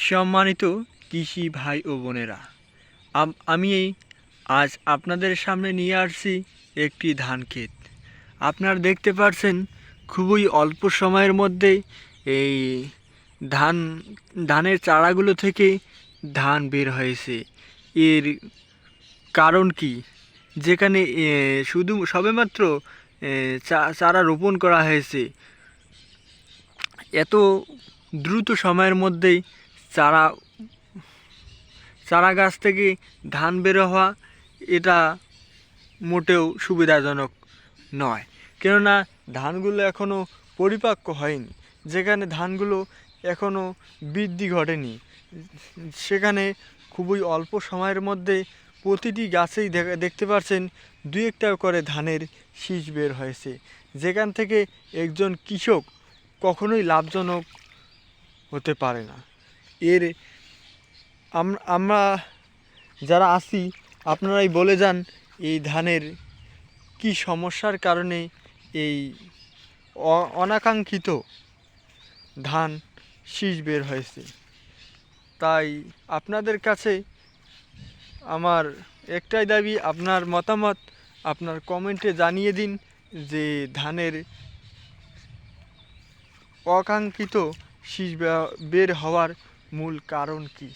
সম্মানিত কৃষি ভাই ও বোনেরা, আমি আজ আপনাদের সামনে নিয়ে আসছি একটি ধান ক্ষেত। আপনারা দেখতে পাচ্ছেন খুবই অল্প সময়ের মধ্যে এই ধান ধানের চারাগুলো থেকে ধান বের হয়েছে। এর কারণ কি? যেখানে শুধু সবেমাত্র চারা রোপণ করা হয়েছে, এত দ্রুত সময়ের মধ্যেই চারা চারা গাছ থেকে ধান বের হওয়া, এটা মোটেও সুবিধাজনক নয়। কেননা ধানগুলো এখনও পরিপক্ক হয়নি, যেখানে ধানগুলো এখনও বৃদ্ধি ঘটেনি, সেখানে খুবই অল্প সময়ের মধ্যে প্রতিটি গাছেই দেখতে পাচ্ছেন দুই একটা করে ধানের শীষ বের হয়েছে, যেখান থেকে একজন কৃষক কখনোই লাভজনক হতে পারে না। এর আমরা যারা আছি আপনারাই বলে যান, এই ধানের কি সমস্যার কারণে এই অনাকাঙ্ক্ষিত ধান শীষ বের হয়েছে। তাই আপনাদের কাছে আমার একটাই দাবি, আপনার মতামত আপনার কমেন্টে জানিয়ে দিন যে ধানের অকাঙ্ক্ষিত শীষ বের হওয়ার মূল কারণ কী।